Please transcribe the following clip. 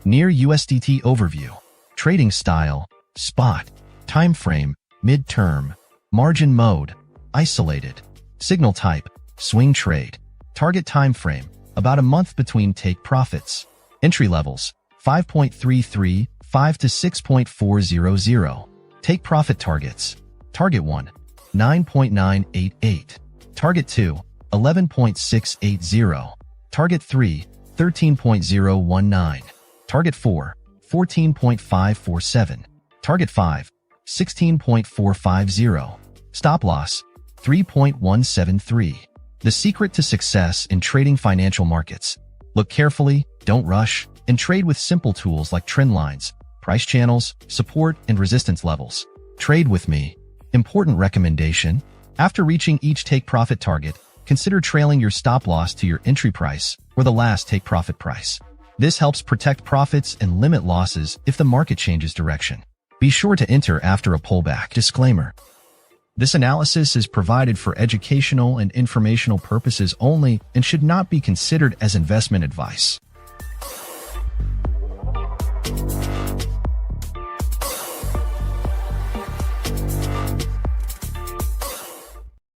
Near USDT overview. Trading style, spot. Time frame, mid-term. Margin mode, isolated. Signal type, swing trade. Target time frame, about a month between take profits. Entry levels, 5.335 to 6.400. Take profit targets. Target 1, 9.988. Target 2, 11.680. Target 3, 13.019. Target 4, 14.547. Target 5, 16.450. Stop loss, 3.173. The secret to success in trading financial markets. Look carefully, don't rush, and trade with simple tools like trend lines, price channels, support, and resistance levels. Trade with me. Important recommendation. After reaching each take profit target, consider trailing your stop loss to your entry price or the last take profit price. This helps protect profits and limit losses if the market changes direction. Be sure to enter after a pullback. Disclaimer. This analysis is provided for educational and informational purposes only and should not be considered as investment advice.